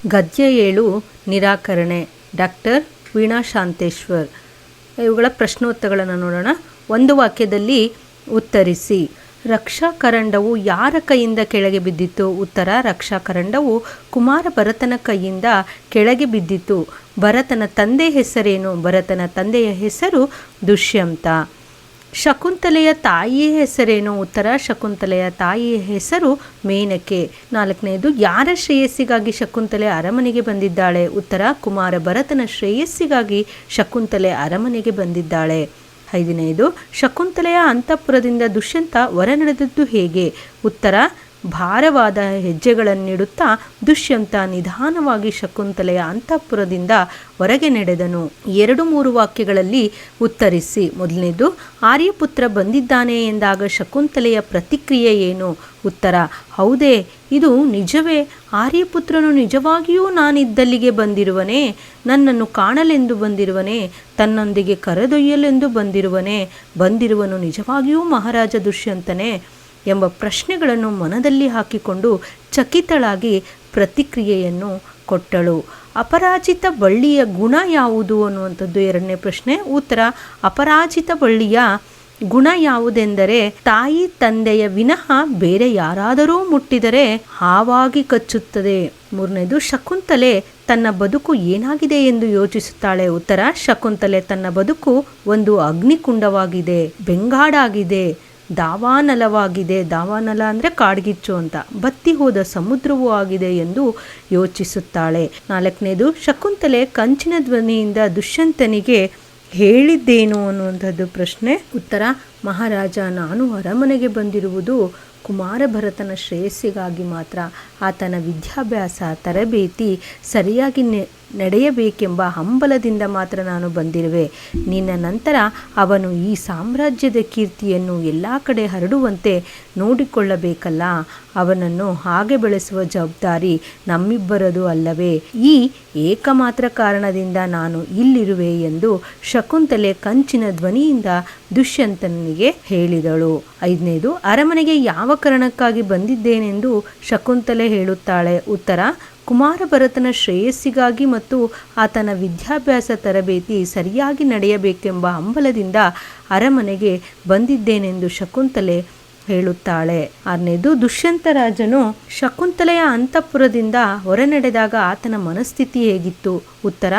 ಗದ್ಯ 7 ನಿರಾಕರಣೆ ಡಾಕ್ಟರ್ ವೀಣಾ ಶಾಂತೇಶ್ವರ್. ಇವುಗಳ ಪ್ರಶ್ನೋತ್ತರಗಳನ್ನು ನೋಡೋಣ. ಒಂದು ವಾಕ್ಯದಲ್ಲಿ ಉತ್ತರಿಸಿ. ರಕ್ಷಾಕರಂಡವು ಯಾರ ಕೈಯಿಂದ ಕೆಳಗೆ ಬಿದ್ದಿತು? ಉತ್ತರ: ರಕ್ಷಾಕರಂಡವು ಕುಮಾರ ಭರತನ ಕೈಯಿಂದ ಕೆಳಗೆ ಬಿದ್ದಿತು. ಭರತನ ತಂದೆ ಹೆಸರೇನು? ಭರತನ ತಂದೆಯ ಹೆಸರು ದುಷ್ಯಂತ. ಶಕುಂತಲೆಯ ತಾಯಿಯ ಹೆಸರೇನು? ಉತ್ತರ: ಶಕುಂತಲೆಯ ತಾಯಿಯ ಹೆಸರು ಮೇನಕೆ. 4ನೇದು, ಯಾರ ಶ್ರೇಯಸ್ಸಿಗಾಗಿ ಶಕುಂತಲೆ ಅರಮನೆಗೆ ಬಂದಿದ್ದಾಳೆ? ಉತ್ತರ: ಕುಮಾರ ಭರತನ ಶ್ರೇಯಸ್ಸಿಗಾಗಿ ಶಕುಂತಲೆ ಅರಮನೆಗೆ ಬಂದಿದ್ದಾಳೆ. 5ನೇದು, ಶಕುಂತಲೆಯ ಅಂತಃಪುರದಿಂದ ದುಷ್ಯಂತ ಹೊರ ನಡೆದದ್ದು ಹೇಗೆ? ಉತ್ತರ: ಭಾರವಾದ ಹೆಜ್ಜೆಗಳನ್ನಿಡುತ್ತಾ ದುಷ್ಯಂತ ನಿಧಾನವಾಗಿ ಶಕುಂತಲೆಯ ಅಂತಃಪುರದಿಂದ ಹೊರಗೆ ನಡೆದನು. 2-3 ವಾಕ್ಯಗಳಲ್ಲಿ ಉತ್ತರಿಸಿ. 1ನೇದು, ಆರ್ಯಪುತ್ರ ಬಂದಿದ್ದಾನೆ ಎಂದಾಗ ಶಕುಂತಲೆಯ ಪ್ರತಿಕ್ರಿಯೆ ಏನು? ಉತ್ತರ: ಹೌದೇ, ಇದು ನಿಜವೇ? ಆರ್ಯಪುತ್ರನು ನಿಜವಾಗಿಯೂ ನಾನಿದ್ದಲ್ಲಿಗೆ ಬಂದಿರುವನೇ? ನನ್ನನ್ನು ಕಾಣಲೆಂದು ಬಂದಿರುವನೇ? ತನ್ನೊಂದಿಗೆ ಕರೆದೊಯ್ಯಲೆಂದು ಬಂದಿರುವನು ನಿಜವಾಗಿಯೂ ಮಹಾರಾಜ ದುಷ್ಯಂತನೇ? ಎಂಬ ಪ್ರಶ್ನೆಗಳನ್ನು ಮನದಲ್ಲಿ ಹಾಕಿಕೊಂಡು ಚಕಿತಳಾಗಿ ಪ್ರತಿಕ್ರಿಯೆಯನ್ನು ಕೊಟ್ಟಳು. ಅಪರಾಜಿತ ಬಳ್ಳಿಯ ಗುಣ ಯಾವುದು ಅನ್ನುವಂಥದ್ದು 2ನೇ ಪ್ರಶ್ನೆ. ಉತ್ತರ: ಅಪರಾಜಿತ ಬಳ್ಳಿಯ ಗುಣ ಯಾವುದೆಂದರೆ ತಾಯಿ ತಂದೆಯ ವಿನಃ ಬೇರೆ ಯಾರಾದರೂ ಮುಟ್ಟಿದರೆ ಹಾವಾಗಿ ಕಚ್ಚುತ್ತದೆ. 3ನೇದು, ಶಕುಂತಲೆ ತನ್ನ ಬದುಕು ಏನಾಗಿದೆ ಎಂದು ಯೋಚಿಸುತ್ತಾಳೆ? ಉತ್ತರ: ಶಕುಂತಲೆ ತನ್ನ ಬದುಕು ಒಂದು ಅಗ್ನಿಕುಂಡವಾಗಿದೆ, ಬೆಂಗಾಡಾಗಿದೆ, ದಾವಾನಲವಾಗಿದೆ. ದಾವಾನಲ ಅಂದರೆ ಕಾಡ್ಗಿಚ್ಚು ಅಂತ. ಬತ್ತಿ ಹೋದ ಸಮುದ್ರವೂ ಆಗಿದೆ ಎಂದು ಯೋಚಿಸುತ್ತಾಳೆ. 4ನೇದು, ಶಕುಂತಲೆ ಕಂಚಿನ ಧ್ವನಿಯಿಂದ ದುಷ್ಯಂತನಿಗೆ ಹೇಳಿದ್ದೇನು ಅನ್ನುವಂಥದ್ದು ಪ್ರಶ್ನೆ. ಉತ್ತರ: ಮಹಾರಾಜ, ನಾನು ಅರಮನೆಗೆ ಬಂದಿರುವುದು ಕುಮಾರ ಭರತನ ಶ್ರೇಯಸ್ಸಿಗಾಗಿ ಮಾತ್ರ. ಆತನ ವಿದ್ಯಾಭ್ಯಾಸ ತರಬೇತಿ ಸರಿಯಾಗಿ ನಡೆಯಬೇಕೆಂಬ ಹಂಬಲದಿಂದ ಮಾತ್ರ ನಾನು ಬಂದಿರುವೆ. ನಿನ್ನ ನಂತರ ಅವನು ಈ ಸಾಮ್ರಾಜ್ಯದ ಕೀರ್ತಿಯನ್ನು ಎಲ್ಲ ಕಡೆ ಹರಡುವಂತೆ ನೋಡಿಕೊಳ್ಳಬೇಕಲ್ಲ. ಅವನನ್ನು ಹಾಗೆ ಬೆಳೆಸುವ ಜವಾಬ್ದಾರಿ ನಮ್ಮಿಬ್ಬರದು ಅಲ್ಲವೇ? ಈ ಏಕಮಾತ್ರ ಕಾರಣದಿಂದ ನಾನು ಇಲ್ಲಿರುವೆ ಎಂದು ಶಕುಂತಲೆ ಕಂಚಿನ ಧ್ವನಿಯಿಂದ ದುಷ್ಯಂತನಿಗೆ ಹೇಳಿದಳು. 5ನೇದು, ಅರಮನೆಗೆ ಯಾವ ಕಾರಣಕ್ಕಾಗಿ ಬಂದಿದ್ದೇನೆಂದು ಶಕುಂತಲೆ ಹೇಳುತ್ತಾಳೆ? ಉತ್ತರ: ಕುಮಾರ ಭರತನ ಶ್ರೇಯಸ್ಸಿಗಾಗಿ ಮತ್ತು ಆತನ ವಿದ್ಯಾಭ್ಯಾಸ ತರಬೇತಿ ಸರಿಯಾಗಿ ನಡೆಯಬೇಕೆಂಬ ಹಂಬಲದಿಂದ ಅರಮನೆಗೆ ಬಂದಿದ್ದೇನೆಂದು ಶಕುಂತಲೆ ಹೇಳುತ್ತಾಳೆ. 6ನೇದು, ದುಷ್ಯಂತ ರಾಜನು ಶಕುಂತಲೆಯ ಅಂತಃಪುರದಿಂದ ಹೊರನಡೆದಾಗ ಆತನ ಮನಸ್ಥಿತಿ ಹೇಗಿತ್ತು? ಉತ್ತರ: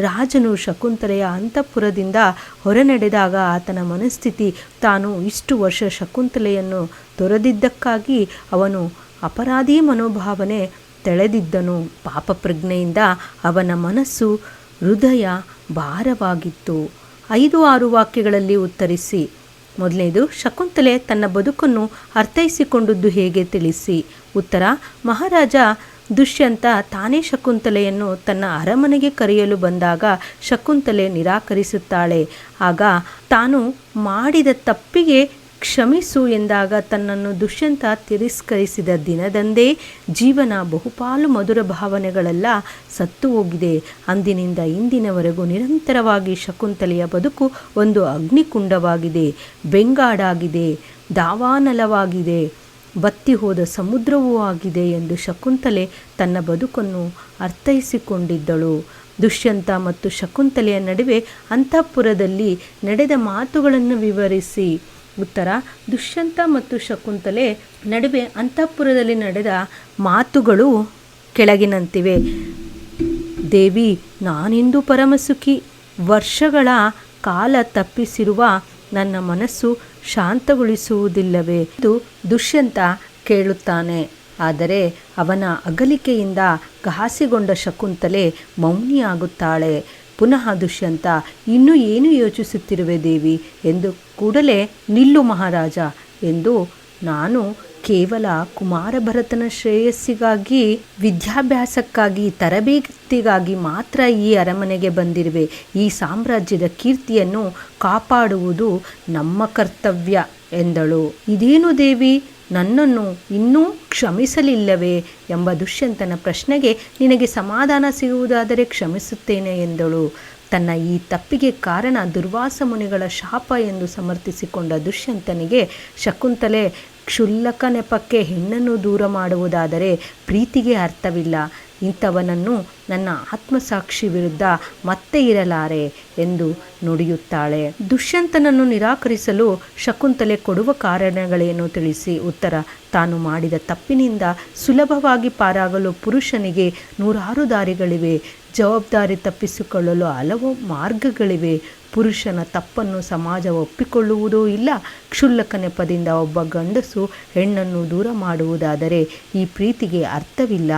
ರಾಜನು ಶಕುಂತಲೆಯ ಅಂತಃಪುರದಿಂದ ಹೊರನಡೆದಾಗ ಆತನ ಮನಸ್ಥಿತಿ ತಾನು ಇಷ್ಟು ವರ್ಷ ಶಕುಂತಲೆಯನ್ನು ತೊರೆದಿದ್ದಕ್ಕಾಗಿ ಅವನು ಅಪರಾಧಿ ಮನೋಭಾವನೆ ತಳೆದಿದ್ದನು. ಪಾಪ ಪ್ರಜ್ಞೆಯಿಂದ ಅವನ ಮನಸ್ಸು ಹೃದಯ ಭಾರವಾಗಿತ್ತು. 5-6 ವಾಕ್ಯಗಳಲ್ಲಿ ಉತ್ತರಿಸಿ. 1ನೇದು, ಶಕುಂತಲೆ ತನ್ನ ಬದುಕನ್ನು ಅರ್ಥೈಸಿಕೊಂಡದ್ದು ಹೇಗೆ? ತಿಳಿಸಿ. ಉತ್ತರ: ಮಹಾರಾಜ ದುಷ್ಯಂತ ತಾನೇ ಶಕುಂತಲೆಯನ್ನು ತನ್ನ ಅರಮನೆಗೆ ಕರೆಯಲು ಬಂದಾಗ ಶಕುಂತಲೆ ನಿರಾಕರಿಸುತ್ತಾಳೆ. ಆಗ ತಾನು ಮಾಡಿದ ತಪ್ಪಿಗೆ ಕ್ಷಮಿಸು ಎಂದಾಗ ತನ್ನನ್ನು ದುಷ್ಯಂತ ತಿರಸ್ಕರಿಸಿದ ದಿನದಂದೇ ಜೀವನ ಬಹುಪಾಲು ಮಧುರ ಭಾವನೆಗಳೆಲ್ಲ ಸತ್ತು ಹೋಗಿದೆ. ಅಂದಿನಿಂದ ಇಂದಿನವರೆಗೂ ನಿರಂತರವಾಗಿ ಶಕುಂತಲೆಯ ಬದುಕು ಒಂದು ಅಗ್ನಿಕುಂಡವಾಗಿದೆ, ಬೆಂಗಾಡಾಗಿದೆ, ದಾವಾನಲವಾಗಿದೆ, ಬತ್ತಿ ಹೋದ ಸಮುದ್ರವೂ ಆಗಿದೆ ಎಂದು ಶಕುಂತಲೆ ತನ್ನ ಬದುಕನ್ನು ಅರ್ಥೈಸಿಕೊಂಡಿದ್ದಳು. ದುಷ್ಯಂತ ಮತ್ತು ಶಕುಂತಲೆಯ ನಡುವೆ ಅಂತಃಪುರದಲ್ಲಿ ನಡೆದ ಮಾತುಗಳನ್ನು ವಿವರಿಸಿ. ಉತ್ತರ: ದುಷ್ಯಂತ ಮತ್ತು ಶಕುಂತಲೆ ನಡುವೆ ಅಂತಃಪುರದಲ್ಲಿ ನಡೆದ ಮಾತುಗಳು ಕೆಳಗಿನಂತಿವೆ. ದೇವಿ, ನಾನಿಂದು ಪರಮಸುಖಿ. ವರ್ಷಗಳ ಕಾಲ ತಪ್ಪಿಸಿರುವ ನನ್ನ ಮನಸ್ಸು ಶಾಂತಗೊಳಿಸುವುದಿಲ್ಲವೇ ಎಂದು ದುಷ್ಯಂತ ಕೇಳುತ್ತಾನೆ. ಆದರೆ ಅವನ ಅಗಲಿಕೆಯಿಂದ ಘಾಸಿಗೊಂಡ ಶಕುಂತಲೆ ಮೌನಿಯಾಗುತ್ತಾಳೆ. ಪುನಃ ದುಷ್ಯಂತ, ಇನ್ನೂ ಏನು ಯೋಚಿಸುತ್ತಿರುವೆ ದೇವಿ ಎಂದು ಕೂಡಲೇ ನಿಲ್ಲು ಮಹಾರಾಜ ಎಂದು ನಾನು ಕೇವಲ ಕುಮಾರ ಭರತನ ಶ್ರೇಯಸ್ಸಿಗಾಗಿ, ವಿದ್ಯಾಭ್ಯಾಸಕ್ಕಾಗಿ, ತರಬೇತಿಗಾಗಿ ಮಾತ್ರ ಈ ಅರಮನೆಗೆ ಬಂದಿರುವೆ. ಈ ಸಾಮ್ರಾಜ್ಯದ ಕೀರ್ತಿಯನ್ನು ಕಾಪಾಡುವುದು ನಮ್ಮ ಕರ್ತವ್ಯ ಎಂದಳು. ಇದೇನು ದೇವಿ, ನನ್ನನ್ನು ಇನ್ನೂ ಕ್ಷಮಿಸಲಿಲ್ಲವೇ ಎಂಬ ದುಷ್ಯಂತನ ಪ್ರಶ್ನೆಗೆ ನಿನಗೆ ಸಮಾಧಾನ ಸಿಗುವುದಾದರೆ ಕ್ಷಮಿಸುತ್ತೇನೆ ಎಂದಳು. ತನ್ನ ಈ ತಪ್ಪಿಗೆ ಕಾರಣ ದುರ್ವಾಸ ಮುನಿಗಳ ಶಾಪ ಎಂದು ಸಮರ್ಥಿಸಿಕೊಂಡ ದುಷ್ಯಂತನಿಗೆ ಶಕುಂತಲೆ ಕ್ಷುಲ್ಲಕ ನೆಪಕ್ಕೆ ಹೆಣ್ಣನ್ನು ದೂರ ಮಾಡುವುದಾದರೆ ಪ್ರೀತಿಗೆ ಅರ್ಥವಿಲ್ಲ. ಇಂಥವನನ್ನು ನನ್ನ ಆತ್ಮಸಾಕ್ಷಿ ವಿರುದ್ಧ ಮತ್ತೆ ಇರಲಾರೆ ಎಂದು ನುಡಿಯುತ್ತಾಳೆ. ದುಷ್ಯಂತನನ್ನು ನಿರಾಕರಿಸಲು ಶಕುಂತಲೆ ಕೊಡುವ ಕಾರಣಗಳೇನು ತಿಳಿಸಿ. ಉತ್ತರ: ತಾನು ಮಾಡಿದ ತಪ್ಪಿನಿಂದ ಸುಲಭವಾಗಿ ಪಾರಾಗಲು ಪುರುಷನಿಗೆ ನೂರಾರು ದಾರಿಗಳಿವೆ. ಜವಾಬ್ದಾರಿ ತಪ್ಪಿಸಿಕೊಳ್ಳಲು ಹಲವು ಮಾರ್ಗಗಳಿವೆ. ಪುರುಷನ ತಪ್ಪನ್ನು ಸಮಾಜ ಒಪ್ಪಿಕೊಳ್ಳುವುದೂ ಇಲ್ಲ. ಕ್ಷುಲ್ಲಕ ನೆಪದಿಂದ ಒಬ್ಬ ಗಂಡಸು ಹೆಣ್ಣನ್ನು ದೂರ ಮಾಡುವುದಾದರೆ ಈ ಪ್ರೀತಿಗೆ ಅರ್ಥವಿಲ್ಲ.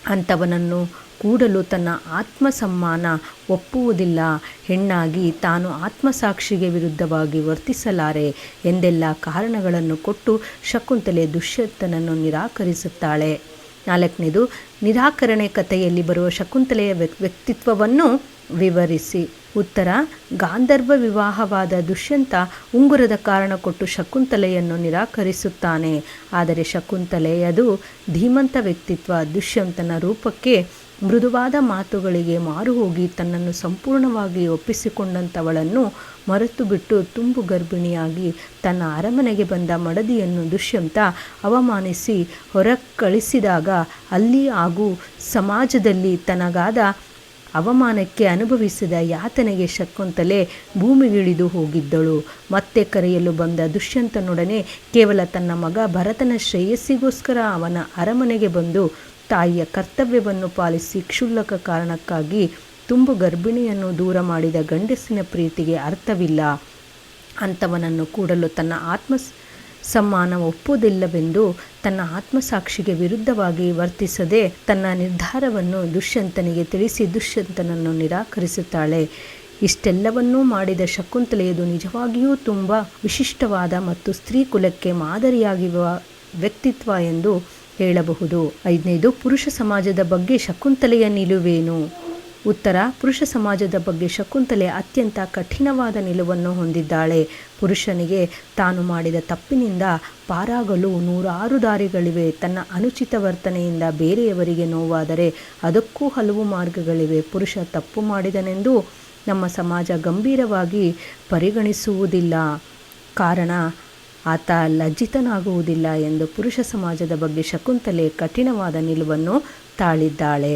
ಅಂಥವನನ್ನು ಕೂಡಲು ತನ್ನ ಆತ್ಮಸಮ್ಮಾನ ಒಪ್ಪುವುದಿಲ್ಲ. ಹೆಣ್ಣಾಗಿ ತಾನು ಆತ್ಮಸಾಕ್ಷಿಗೆ ವಿರುದ್ಧವಾಗಿ ವರ್ತಿಸಲಾರೆ ಎಂದೆಲ್ಲ ಕಾರಣಗಳನ್ನು ಕೊಟ್ಟು ಶಕುಂತಲೆ ದುಷ್ಯಂತನನ್ನು ನಿರಾಕರಿಸುತ್ತಾಳೆ. 4ನೇದು, ನಿರಾಕರಣೆ ಕಥೆಯಲ್ಲಿ ಬರುವ ಶಕುಂತಲೆಯ ವ್ಯಕ್ತಿತ್ವವನ್ನು ವಿವರಿಸಿ. ಉತ್ತರ: ಗಾಂಧರ್ವ ವಿವಾಹವಾದ ದುಷ್ಯಂತ ಉಂಗುರದ ಕಾರಣ ಕೊಟ್ಟು ಶಕುಂತಲೆಯನ್ನು ನಿರಾಕರಿಸುತ್ತಾನೆ. ಆದರೆ ಶಕುಂತಲೆಯದು ಧೀಮಂತ ವ್ಯಕ್ತಿತ್ವ. ದುಷ್ಯಂತನ ರೂಪಕ್ಕೆ, ಮೃದುವಾದ ಮಾತುಗಳಿಗೆ ಮಾರುಹೋಗಿ ತನ್ನನ್ನು ಸಂಪೂರ್ಣವಾಗಿ ಒಪ್ಪಿಸಿಕೊಂಡಂಥವಳನ್ನು ಮರೆತು ಬಿಟ್ಟು ತುಂಬು ಗರ್ಭಿಣಿಯಾಗಿ ತನ್ನ ಅರಮನೆಗೆ ಬಂದ ಮಡದಿಯನ್ನು ದುಷ್ಯಂತ ಅವಮಾನಿಸಿ ಹೊರ ಕಳಿಸಿದಾಗ ಅಲ್ಲಿ ಹಾಗೂ ಸಮಾಜದಲ್ಲಿ ತನಗಾದ ಅವಮಾನಕ್ಕೆ ಅನುಭವಿಸಿದ ಯಾತನೆಗೆ ಶಕುಂತಲೆ ಭೂಮಿಗಿಳಿದು ಹೋಗಿದ್ದಳು. ಮತ್ತೆ ಕರೆಯಲು ಬಂದ ದುಷ್ಯಂತನೊಡನೆ ಕೇವಲ ತನ್ನ ಮಗ ಭರತನ ಶ್ರೇಯಸ್ಸಿಗೋಸ್ಕರ ಅವನ ಅರಮನೆಗೆ ಬಂದು ತಾಯಿಯ ಕರ್ತವ್ಯವನ್ನು ಪಾಲಿಸಿ ಕ್ಷುಲ್ಲಕ ಕಾರಣಕ್ಕಾಗಿ ತುಂಬು ಗರ್ಭಿಣಿಯನ್ನು ದೂರ ಮಾಡಿದ ಗಂಡಸಿನ ಪ್ರೀತಿಗೆ ಅರ್ಥವಿಲ್ಲ. ಅಂಥವನನ್ನು ಕೂಡಲು ತನ್ನ ಸಮ್ಮಾನ ಒಪ್ಪುವುದಿಲ್ಲವೆಂದು ತನ್ನ ಆತ್ಮಸಾಕ್ಷಿಗೆ ವಿರುದ್ಧವಾಗಿ ವರ್ತಿಸದೆ ತನ್ನ ನಿರ್ಧಾರವನ್ನು ದುಷ್ಯಂತನಿಗೆ ತಿಳಿಸಿ ದುಷ್ಯಂತನನ್ನು ನಿರಾಕರಿಸುತ್ತಾಳೆ. ಇಷ್ಟೆಲ್ಲವನ್ನೂ ಮಾಡಿದ ಶಕುಂತಲೆಯದು ನಿಜವಾಗಿಯೂ ತುಂಬ ವಿಶಿಷ್ಟವಾದ ಮತ್ತು ಸ್ತ್ರೀ ಕುಲಕ್ಕೆ ಮಾದರಿಯಾಗಿರುವ ವ್ಯಕ್ತಿತ್ವ ಎಂದು ಹೇಳಬಹುದು. 5ನೇದು, ಪುರುಷ ಸಮಾಜದ ಬಗ್ಗೆ ಶಕುಂತಲೆಯ ನಿಲುವೇನು. ಉತ್ತರ: ಪುರುಷ ಸಮಾಜದ ಬಗ್ಗೆ ಶಕುಂತಲೆ ಅತ್ಯಂತ ಕಠಿಣವಾದ ನಿಲುವನ್ನು ಹೊಂದಿದ್ದಾಳೆ. ಪುರುಷನಿಗೆ ತಾನು ಮಾಡಿದ ತಪ್ಪಿನಿಂದ ಪಾರಾಗಲು ನೂರಾರು ದಾರಿಗಳಿವೆ. ತನ್ನ ಅನುಚಿತ ವರ್ತನೆಯಿಂದ ಬೇರೆಯವರಿಗೆ ನೋವಾದರೆ ಅದಕ್ಕೂ ಹಲವು ಮಾರ್ಗಗಳಿವೆ. ಪುರುಷ ತಪ್ಪು ಮಾಡಿದನೆಂದು ನಮ್ಮ ಸಮಾಜ ಗಂಭೀರವಾಗಿ ಪರಿಗಣಿಸುವುದಿಲ್ಲ. ಕಾರಣ ಆತ ಲಜ್ಜಿತನಾಗುವುದಿಲ್ಲ ಎಂದು ಪುರುಷ ಸಮಾಜದ ಬಗ್ಗೆ ಶಕುಂತಲೆ ಕಠಿಣವಾದ ನಿಲುವನ್ನು ತಾಳಿದ್ದಾಳೆ.